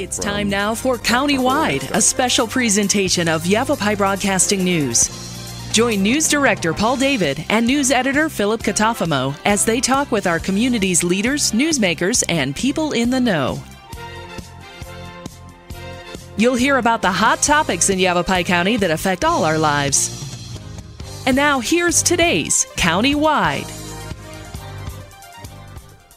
It's time now for Countywide, a special presentation of Yavapai Broadcasting News. Join News Director Paul David and News Editor Philip Catafamo as they talk with our community's leaders, newsmakers, and people in the know. You'll hear about the hot topics in Yavapai County that affect all our lives. And now here's today's Countywide.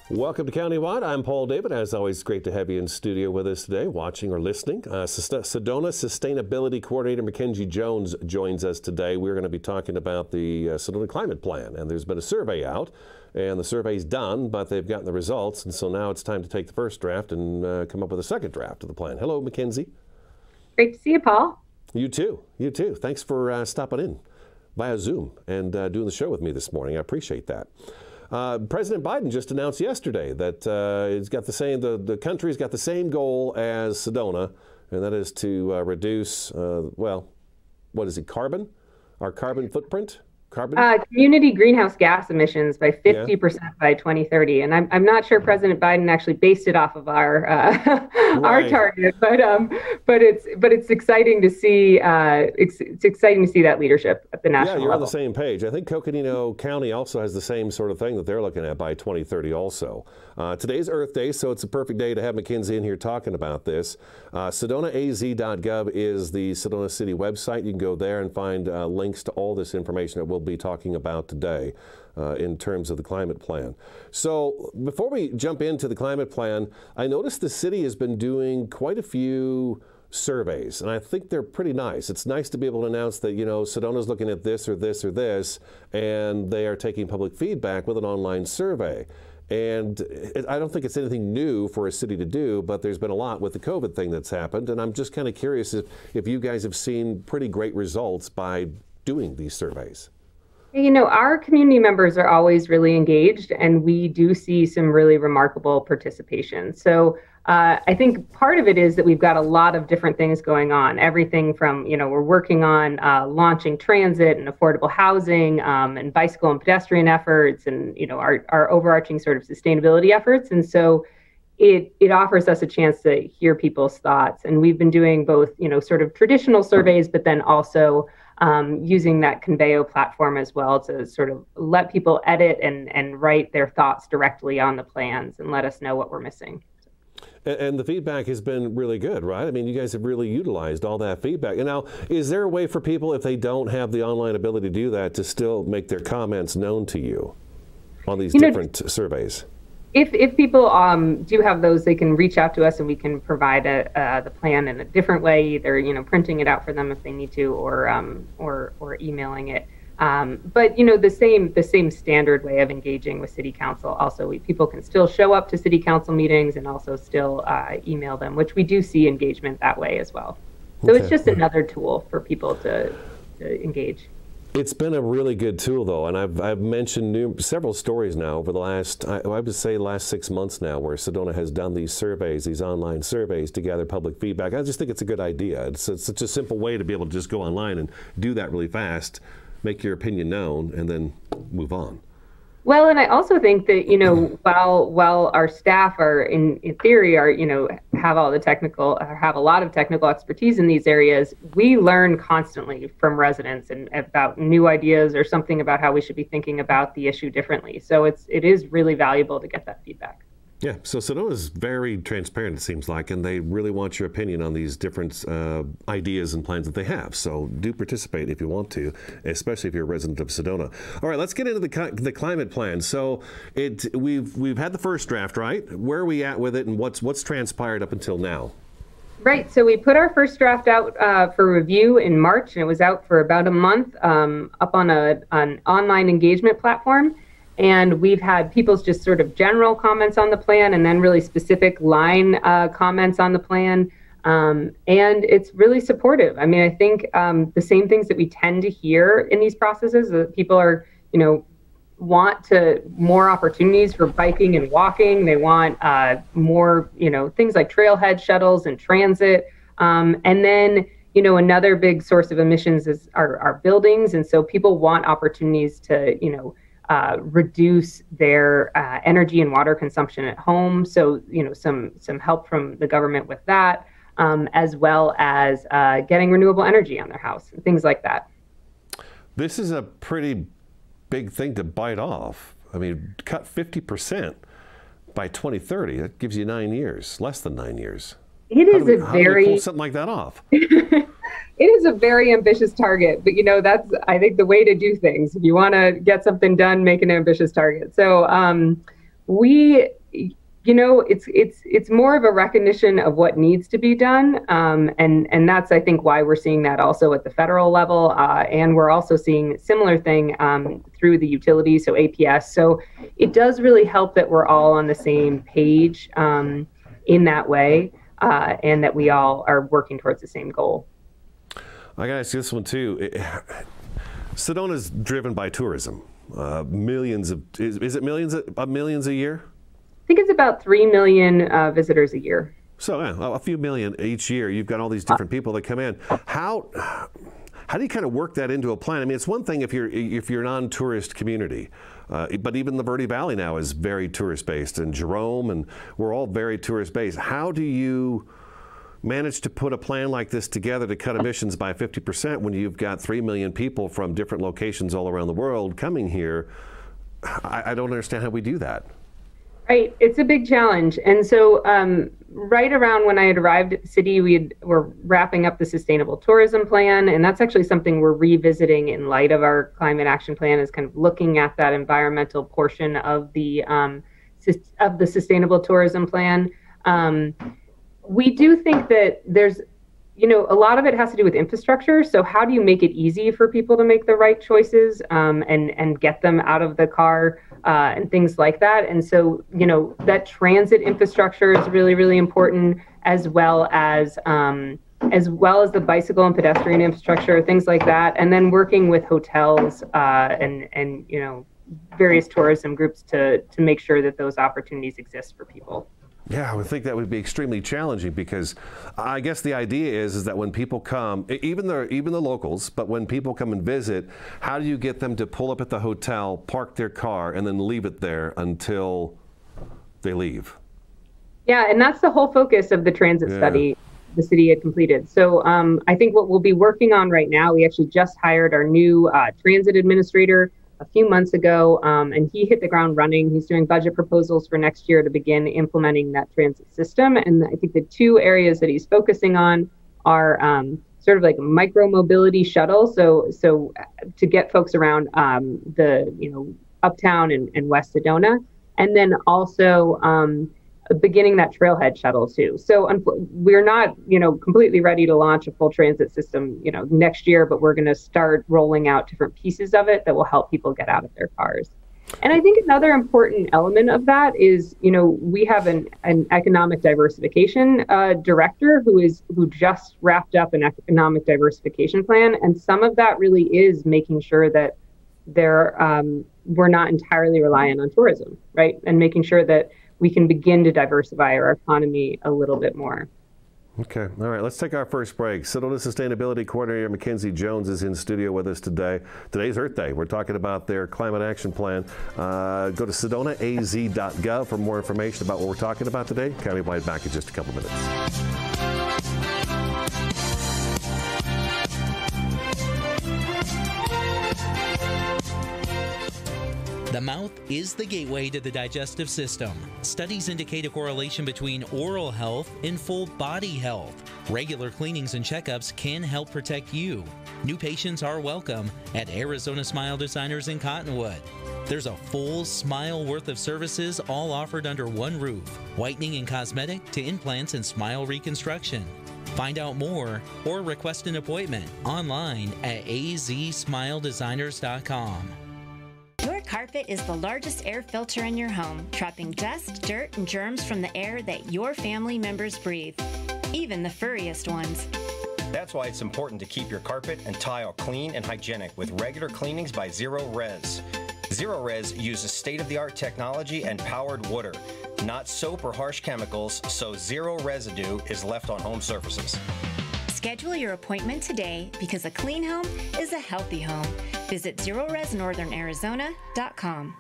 Welcome to Countywide. I'm Paul David. As always, great to have you in studio with us today, watching or listening. Sedona Sustainability Coordinator Mackenzie Jones joins us today. We're going to be talking about the Sedona Climate Plan, and there's been a survey out, and the survey's done, but they've gotten the results, and so now it's time to take the first draft and come up with a second draft of the plan. Hello, Mackenzie. Great to see you, Paul. You too. You too. Thanks for stopping in via Zoom and doing the show with me this morning. I appreciate that. President Biden just announced yesterday that he's got the country's got the same goal as Sedona, and that is to reduce, what is it, our carbon footprint? Community greenhouse gas emissions by 50% by 2030, and I'm not sure President Biden actually based it off of our our target, but it's exciting to see it's exciting to see that leadership at the national level. Yeah, you're on the same page. I think Coconino County also has the same sort of thing that they're looking at by 2030 also. Today's Earth Day, so it's a perfect day to have Mackenzie in here talking about this. SedonaAZ.gov is the Sedona City website. You can go there and find links to all this information that we'll be talking about today in terms of the climate plan. So before we jump into the climate plan, I noticed the city has been doing quite a few surveys, and I think they're pretty nice. It's nice to be able to announce that, Sedona's looking at this or this or this, and they are taking public feedback with an online survey. And I don't think it's anything new for a city to do, but there's been a lot with the COVID thing that's happened, and I'm just kind of curious if you guys have seen pretty great results by doing these surveys. Our community members are always really engaged, and we do see some really remarkable participation. So I think part of it is that we've got a lot of different things going on. Everything from, we're working on launching transit and affordable housing and bicycle and pedestrian efforts and, our overarching sort of sustainability efforts. And so it offers us a chance to hear people's thoughts. And we've been doing both, sort of traditional surveys, but then also using that Conveyo platform as well to sort of let people edit and write their thoughts directly on the plans and let us know what we're missing. And the feedback has been really good, right? I mean, you guys have really utilized all that feedback. And now, is there a way for people, if they don't have the online ability to do that, to still make their comments known to you on these different surveys? If people do have those, they can reach out to us and we can provide the plan in a different way, either printing it out for them if they need to, or emailing it. But the same standard way of engaging with City Council. Also, people can still show up to City Council meetings and also still email them, which we do see engagement that way as well. So It's just another tool for people to engage. It's been a really good tool, though, and I've mentioned several stories now over the last 6 months now, where Sedona has done these surveys, these online surveys, to gather public feedback. I just think it's a good idea. It's such a simple way to be able to just go online and do that really fast, make your opinion known, and then move on. Well, and I also think that, while our staff are in theory have a lot of technical expertise in these areas, we learn constantly from residents and about new ideas or something about how we should be thinking about the issue differently. So it is really valuable to get that feedback. Yeah, so Sedona is very transparent, it seems like, and they really want your opinion on these different ideas and plans that they have. So do participate if you want to, especially if you're a resident of Sedona. All right, let's get into the climate plan. So we've had the first draft, right? Where are we at with it, and what's transpired up until now? Right, so we put our first draft out for review in March, and it was out for about a month up on an online engagement platform. And we've had people's just sort of general comments on the plan and then really specific line comments on the plan. And it's really supportive. I mean, I think the same things that we tend to hear in these processes, that people are, want more opportunities for biking and walking. They want more, things like trailhead shuttles and transit. And then, another big source of emissions is our buildings. And so people want opportunities to, reduce their energy and water consumption at home. So, some help from the government with that, as well as getting renewable energy on their house, and things like that. This is a pretty big thing to bite off. I mean, cut 50% by 2030. That gives you 9 years, less than 9 years. It is how do we pull something like that off? It is a very ambitious target, but that's, I think, the way to do things. If you want to get something done, make an ambitious target. So it's more of a recognition of what needs to be done, and that's, I think, why we're seeing that also at the federal level, and we're also seeing a similar thing through the utilities, so APS. So it does really help that we're all on the same page in that way, and that we all are working towards the same goal. I got to ask you this one too. Sedona is driven by tourism. Millions of, is it millions a year? I think it's about 3 million visitors a year. So a few million each year. You've got all these different people that come in. How do you kind of work that into a plan? I mean, it's one thing if you're a non-tourist community, but even the Verde Valley now is very tourist-based, and Jerome, and we're all very tourist-based. How do you manage to put a plan like this together to cut emissions by 50% when you've got 3 million people from different locations all around the world coming here? I don't understand how we do that. Right. It's a big challenge. And so right around when I had arrived at the city, we're wrapping up the Sustainable Tourism Plan. And that's actually something we're revisiting in light of our Climate Action Plan, is kind of looking at that environmental portion of the Sustainable Tourism Plan. We do think that there's, a lot of it has to do with infrastructure. So how do you make it easy for people to make the right choices and get them out of the car and things like that? And so, that transit infrastructure is really, really important, as well as the bicycle and pedestrian infrastructure, things like that. And then working with hotels and various tourism groups to make sure that those opportunities exist for people. Yeah, I would think that would be extremely challenging, because I guess the idea is that when people come, even the locals, but when people come and visit, how do you get them to pull up at the hotel, park their car, and then leave it there until they leave? Yeah, and that's the whole focus of the transit study the city had completed. So I think what we'll be working on right now, we actually just hired our new transit administrator a few months ago, and he hit the ground running. He's doing budget proposals for next year to begin implementing that transit system. And I think the two areas that he's focusing on are sort of like micro mobility shuttle. So to get folks around the uptown and West Sedona, and then also beginning that trailhead shuttle too. So we're not, completely ready to launch a full transit system, next year, but we're going to start rolling out different pieces of it that will help people get out of their cars. And I think another important element of that is, we have an economic diversification director who just wrapped up an economic diversification plan. And some of that really is making sure that we're not entirely reliant on tourism, right? And making sure that we can begin to diversify our economy a little bit more. Okay. All right. Let's take our first break. Sedona Sustainability Coordinator Mackenzie Jones is in studio with us today. Today's Earth Day. We're talking about their climate action plan. Go to sedonaaz.gov for more information about what we're talking about today. Countywide back in just a couple minutes. The mouth is the gateway to the digestive system. Studies indicate a correlation between oral health and full body health. Regular cleanings and checkups can help protect you. New patients are welcome at Arizona Smile Designers in Cottonwood. There's a full smile worth of services all offered under one roof. Whitening and cosmetic to implants and smile reconstruction. Find out more or request an appointment online at azsmiledesigners.com. Your carpet is the largest air filter in your home, trapping dust, dirt, and germs from the air that your family members breathe, even the furriest ones. That's why it's important to keep your carpet and tile clean and hygienic with regular cleanings by Zero Res. Zero Res uses state-of-the-art technology and powered water, not soap or harsh chemicals, so zero residue is left on home surfaces. Schedule your appointment today because a clean home is a healthy home. Visit ZeroResNorthernArizona.com.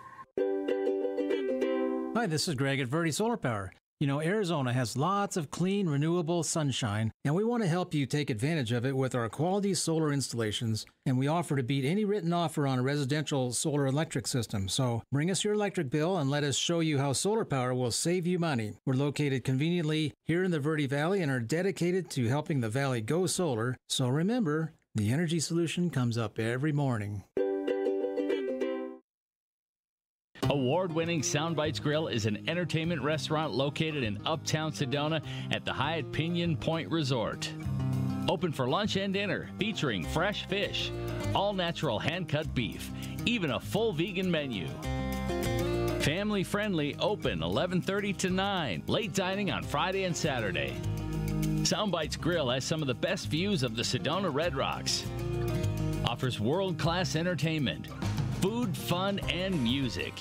Hi, this is Greg at Verdi Solar Power. You know, Arizona has lots of clean, renewable sunshine, and we want to help you take advantage of it with our quality solar installations, and we offer to beat any written offer on a residential solar electric system. So bring us your electric bill and let us show you how solar power will save you money. We're located conveniently here in the Verde Valley and are dedicated to helping the valley go solar. So remember, the energy solution comes up every morning. Award-winning Soundbites Grill is an entertainment restaurant located in Uptown Sedona at the Hyatt Pinion Point Resort. Open for lunch and dinner, featuring fresh fish, all-natural hand-cut beef, even a full vegan menu. Family-friendly, open 11:30 to 9, late dining on Friday and Saturday. Soundbites Grill has some of the best views of the Sedona Red Rocks. Offers world-class entertainment, food, fun, and music.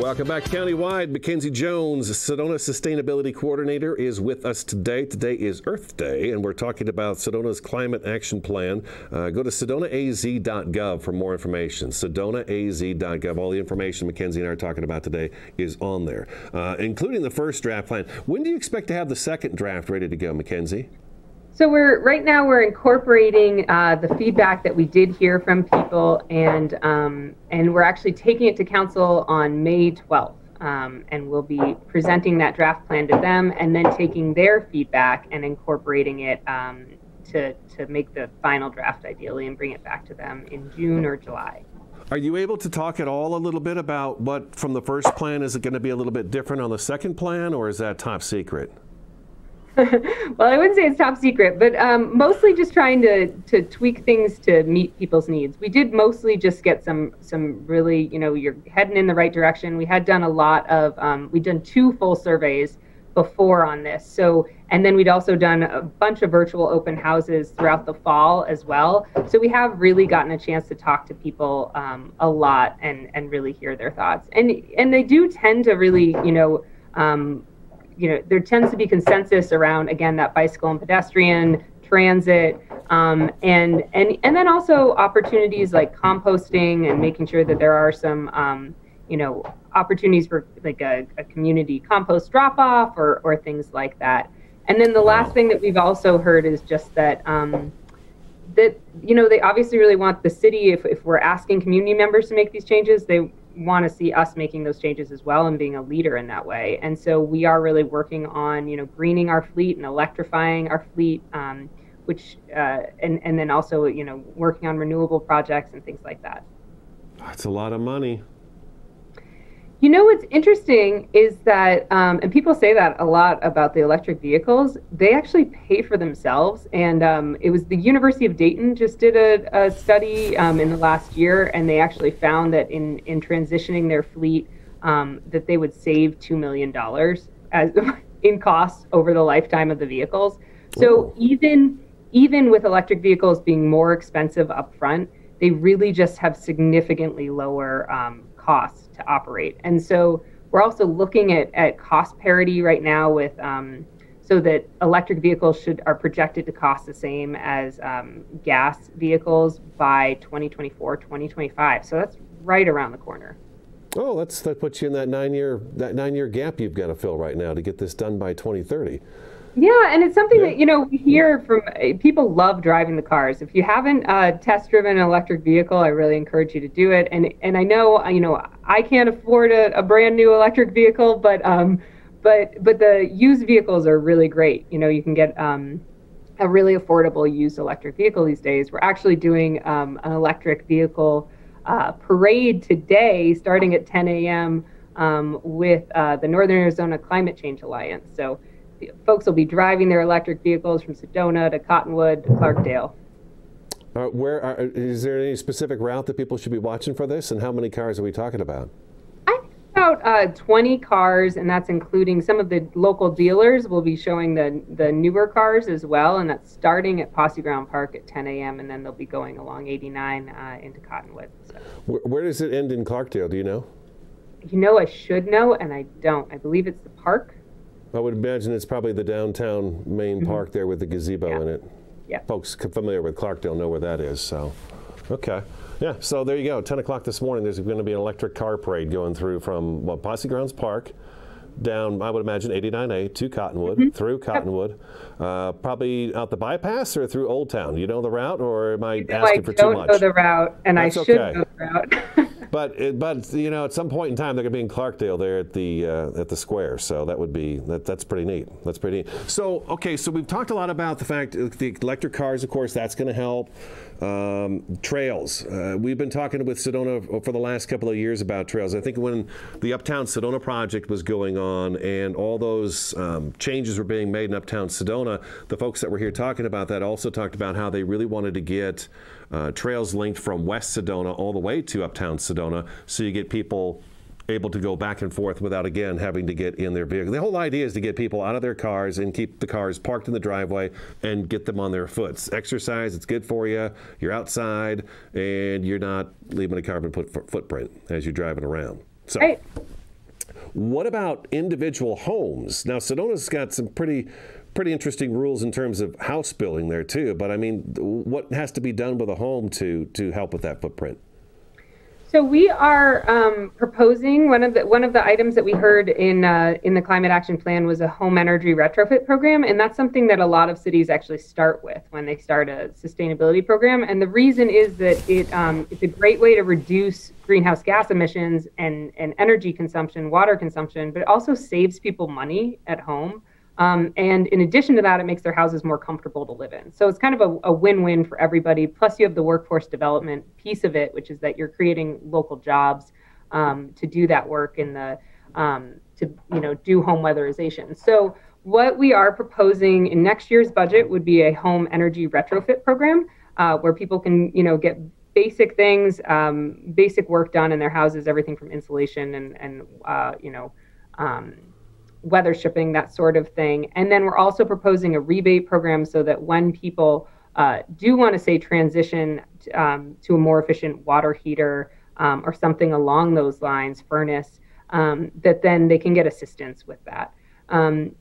Welcome back. Countywide, Mackenzie Jones, Sedona Sustainability Coordinator, is with us today. Today is Earth Day, and we're talking about Sedona's Climate Action Plan. Go to sedonaaz.gov for more information. sedonaaz.gov. All the information Mackenzie and I are talking about today is on there, including the first draft plan. When do you expect to have the second draft ready to go, Mackenzie? So right now we're incorporating the feedback that we did hear from people, and we're actually taking it to council on May 12th, and we'll be presenting that draft plan to them, and then taking their feedback and incorporating it to make the final draft ideally, and bring it back to them in June or July. Are you able to talk at all a little bit about what from the first plan? Is it going to be a little bit different on the second plan, or is that top secret? Well, I wouldn't say it's top secret, but mostly just trying to tweak things to meet people's needs. We did mostly just get some really, you're heading in the right direction. We had done a lot of, we'd done 2 full surveys before on this. So, and then we'd also done a bunch of virtual open houses throughout the fall as well. So we have really gotten a chance to talk to people a lot and really hear their thoughts. And they do tend to really, there tends to be consensus around, again, that bicycle and pedestrian, transit, and then also opportunities like composting and making sure that there are some, opportunities for like a community compost drop-off or things like that. And then the last thing that we've also heard is just that, they obviously really want the city, if we're asking community members to make these changes, they want to see us making those changes as well and being a leader in that way. And so we are really working on, greening our fleet and electrifying our fleet, which and then also, working on renewable projects and things like that. That's a lot of money. What's interesting is that, and people say that a lot about the electric vehicles, they actually pay for themselves. And it was the University of Dayton just did a study in the last year, and they actually found that in transitioning their fleet, that they would save $2 million in costs over the lifetime of the vehicles. So even with electric vehicles being more expensive up front, they really just have significantly lower costs to operate. And so we're also looking at cost parity right now with so that electric vehicles are projected to cost the same as gas vehicles by 2024, 2025. So that's right around the corner. Oh, that puts you in that 9-year gap you've got to fill right now to get this done by 2030. Yeah, and it's something that, we hear from people love driving the cars. If you haven't test driven an electric vehicle, I really encourage you to do it. And I know, I can't afford a brand new electric vehicle, but the used vehicles are really great. You can get a really affordable used electric vehicle these days. We're actually doing an electric vehicle parade today, starting at 10 a.m. With the Northern Arizona Climate Change Alliance. So folks will be driving their electric vehicles from Sedona to Cottonwood to Clarkdale. Is there any specific route that people should be watching for this, and how many cars are we talking about? I think about 20 cars, and that's including some of the local dealers will be showing the newer cars as well, and that's starting at Posse Ground Park at 10 a.m., and then they'll be going along 89 into Cottonwood. So. Where does it end in Clarkdale, do you know? I should know, and I don't. I believe it's the park. I would imagine it's probably the downtown main park there with the gazebo in it. Yeah. Folks familiar with Clarkdale know where that is. So, okay. Yeah, so there you go. 10 o'clock this morning, there's going to be an electric car parade going through from Posse Grounds Park down, I would imagine, 89A to Cottonwood, through Cottonwood, probably out the bypass or through Old Town. You know the route, or am I asking for too much? I don't know the route, and That's I should know the route. But at some point in time, they're going to be in Clarkdale there at the square. So that would be that's pretty neat. That's pretty neat. So so we've talked a lot about the fact the electric cars, of course, that's going to help. Trails. We've been talking with Sedona for the last couple of years about trails. I think when the Uptown Sedona project was going on and all those changes were being made in Uptown Sedona, the folks that were here talking about that also talked about how they really wanted to get trails linked from West Sedona all the way to Uptown Sedona, so you get people able to go back and forth without, again, having to get in their vehicle. The whole idea is to get people out of their cars and keep the cars parked in the driveway and get them on their foot. It's exercise, it's good for you, you're outside, and you're not leaving a carbon footprint as you're driving around. So, What about individual homes? Now, Sedona's got some pretty interesting rules in terms of house building there, too. But, I mean, what has to be done with a home to help with that footprint? So we are proposing one of the items that we heard in the Climate Action Plan was a home energy retrofit program, and that's something that a lot of cities actually start with when they start a sustainability program. And the reason is that it's a great way to reduce greenhouse gas emissions and energy consumption, water consumption, but it also saves people money at home. And in addition to that, it makes their houses more comfortable to live in. So it's kind of a win-win for everybody. Plus, you have the workforce development piece of it, which is that you're creating local jobs to do that work in the do home weatherization. So what we are proposing in next year's budget would be a home energy retrofit program where people can get basic things, basic work done in their houses, everything from insulation and weather stripping, that sort of thing. And then we're also proposing a rebate program so that when people do want to, say, transition to a more efficient water heater or something along those lines, furnace, that then they can get assistance with that.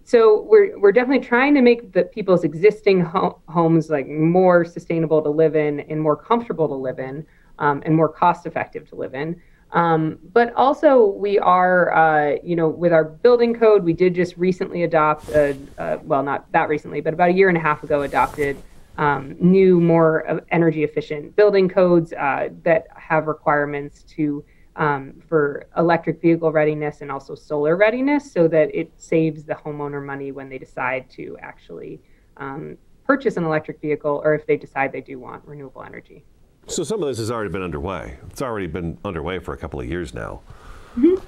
So we're definitely trying to make the people's existing homes like more sustainable to live in and more comfortable to live in and more cost effective to live in. But also we are, with our building code, we did just recently adopt, not that recently, but about a year and a half ago adopted new, more energy efficient building codes that have requirements for electric vehicle readiness and also solar readiness, so that it saves the homeowner money when they decide to actually purchase an electric vehicle, or if they decide they do want renewable energy. So some of this has already been underway. It's already been underway for a couple of years now.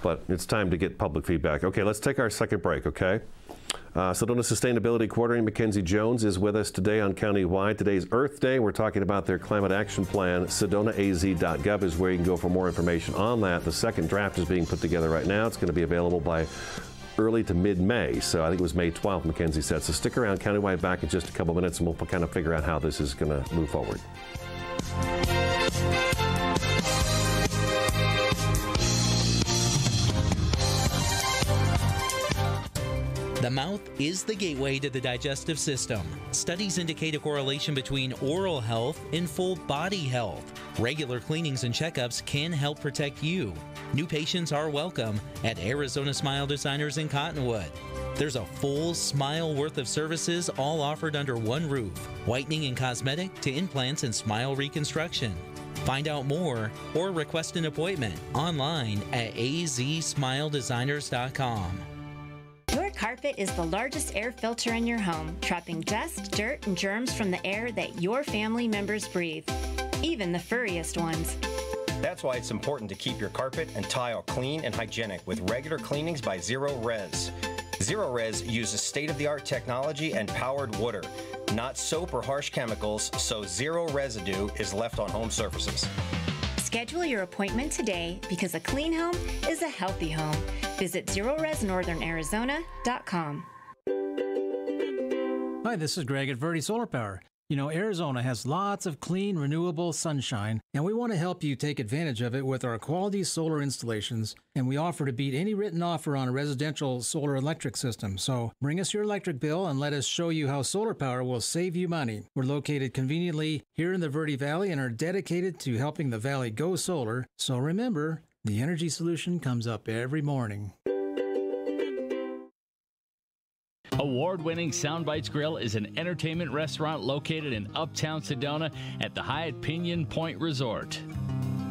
But it's time to get public feedback. Okay, let's take our second break, okay? Sedona Sustainability Coordinator Mackenzie Jones is with us today on Countywide. Today's Earth Day. We're talking about their climate action plan. SedonaAZ.gov is where you can go for more information on that. The second draft is being put together right now. It's going to be available by early to mid-May. So I think it was May 12th, Mackenzie said. So stick around. Countywide back in just a couple minutes, and we'll kind of figure out how this is going to move forward. The mouth is the gateway to the digestive system. Studies indicate a correlation between oral health and full body health. Regular cleanings and checkups can help protect you. New patients are welcome at Arizona Smile Designers in Cottonwood. There's a full smile worth of services all offered under one roof. Whitening and cosmetic to implants and smile reconstruction. Find out more or request an appointment online at azsmiledesigners.com. Your carpet is the largest air filter in your home, trapping dust, dirt, and germs from the air that your family members breathe, even the furriest ones. That's why it's important to keep your carpet and tile clean and hygienic with regular cleanings by Zero Res. Zero Res uses state-of-the-art technology and powered water, not soap or harsh chemicals, so zero residue is left on home surfaces. Schedule your appointment today because a clean home is a healthy home. Visit ZeroResNorthernArizona.com. Hi, this is Greg at Verde Solar Power. You know, Arizona has lots of clean, renewable sunshine, and we want to help you take advantage of it with our quality solar installations, and we offer to beat any written offer on a residential solar electric system. So bring us your electric bill and let us show you how solar power will save you money. We're located conveniently here in the Verde Valley and are dedicated to helping the valley go solar. So remember, the energy solution comes up every morning. Award-winning Soundbites Grill is an entertainment restaurant located in uptown Sedona at the Hyatt Pinion Point Resort.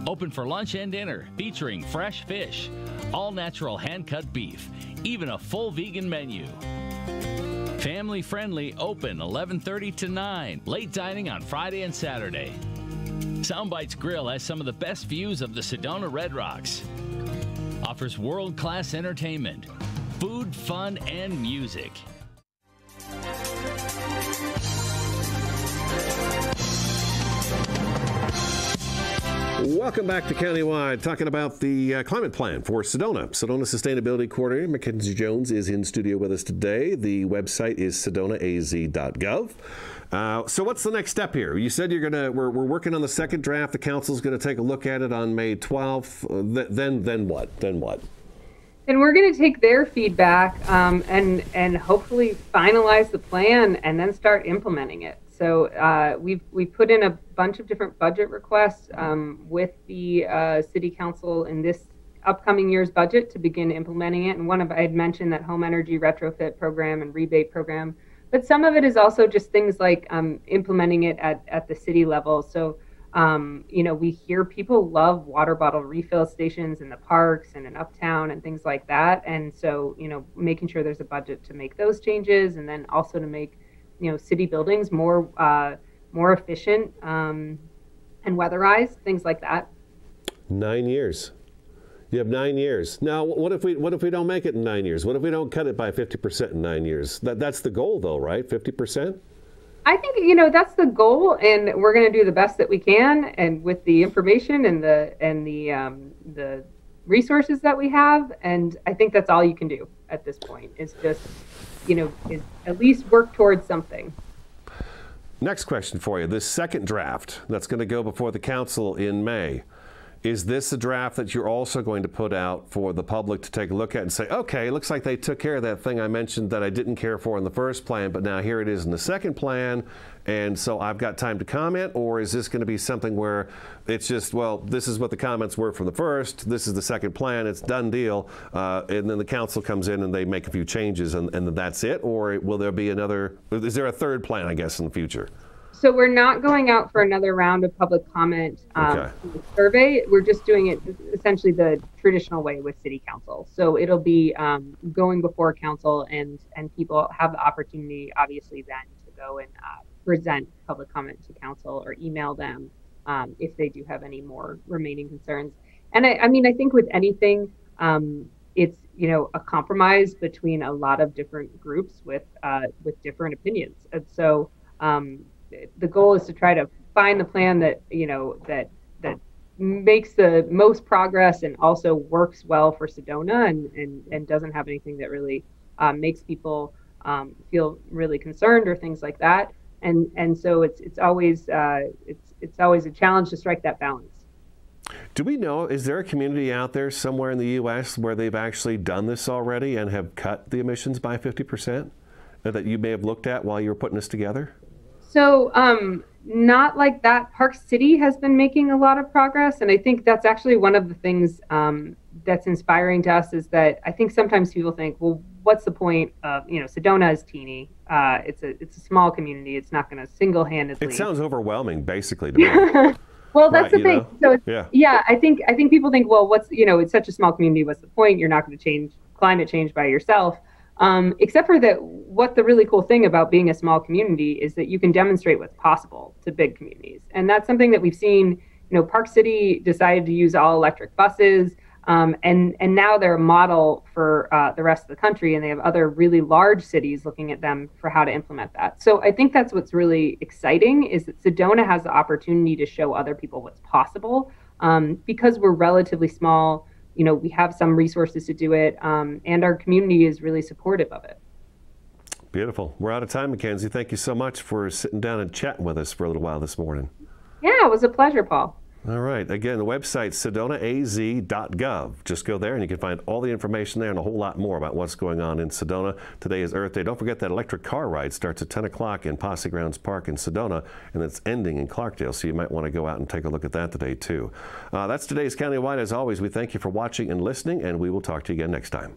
Open for lunch and dinner, featuring fresh fish, all-natural hand-cut beef, even a full vegan menu. Family-friendly, open 11:30 to 9, late dining on Friday and Saturday. Soundbites Grill has some of the best views of the Sedona Red Rocks. Offers world-class entertainment, food, fun, and music. Welcome back to Countywide, talking about the climate plan for Sedona. Sedona Sustainability Coordinator Mackenzie Jones is in studio with us today. The website is sedonaaz.gov. So what's the next step here? You said we're working on the second draft. The council's going to take a look at it on May 12th. Then what? Then we're going to take their feedback and hopefully finalize the plan and then start implementing it. So we've put in a bunch of different budget requests with the city council in this upcoming year's budget to begin implementing it. And I had mentioned that home energy retrofit program and rebate program, but some of it is also just things like implementing it at the city level. So we hear people love water bottle refill stations in the parks and in uptown and things like that. And so, making sure there's a budget to make those changes, and then also to make, city buildings more efficient and weatherized, things like that. 9 years. You have 9 years. Now, what if we don't make it in 9 years? What if we don't cut it by 50% in 9 years? That's the goal, though, right? 50%? I think, that's the goal, and we're going to do the best that we can, and with the information and the resources that we have. And I think that's all you can do at this point, is just, is at least work towards something. Next question for you. This second draft that's going to go before the council in May, is this a draft that you're also going to put out for the public to take a look at and say, okay, it looks like they took care of that thing I mentioned that I didn't care for in the first plan, but now here it is in the second plan, and so I've got time to comment? Or is this going to be something where it's just, well, this is what the comments were from the first, this is the second plan, it's done deal, and then the council comes in and they make a few changes and then that's it? Or will there be is there a third plan, I guess, in the future? So we're not going out for another round of public comment survey. We're just doing it essentially the traditional way with city council. So it'll be going before council, and people have the opportunity, obviously, then to go and present public comment to council or email them if they do have any more remaining concerns. And I think with anything, it's a compromise between a lot of different groups with different opinions. And so the goal is to try to find the plan that that makes the most progress and also works well for Sedona and doesn't have anything that really makes people feel really concerned or things like that. And so it's always a challenge to strike that balance. Do we know, is there a community out there somewhere in the U.S. where they've actually done this already and have cut the emissions by 50% that you may have looked at while you were putting this together? So not like that. Park City has been making a lot of progress, and I think that's actually one of the things that's inspiring to us, is that I think sometimes people think, well, what's the point of, Sedona is teeny. It's a small community. It's not going to single-handedly. It sounds overwhelming, basically, to me. Well, that's the thing. So I think people think, well, it's such a small community. What's the point? You're not going to change climate change by yourself. Except for that, what the really cool thing about being a small community is that you can demonstrate what's possible to big communities. And that's something that we've seen. Park City decided to use all electric buses, and now they're a model for the rest of the country, and they have other really large cities looking at them for how to implement that. So I think that's what's really exciting, is that Sedona has the opportunity to show other people what's possible, because we're relatively small. We have some resources to do it, and our community is really supportive of it. Beautiful. We're out of time, Mackenzie. Thank you so much for sitting down and chatting with us for a little while this morning. Yeah, it was a pleasure, Paul. All right. Again, the website, sedonaaz.gov. Just go there and you can find all the information there and a whole lot more about what's going on in Sedona. Today is Earth Day. Don't forget that electric car ride starts at 10 o'clock in Posse Grounds Park in Sedona, and it's ending in Clarkdale, so you might want to go out and take a look at that today, too. That's today's Countywide. As always, we thank you for watching and listening, and we will talk to you again next time.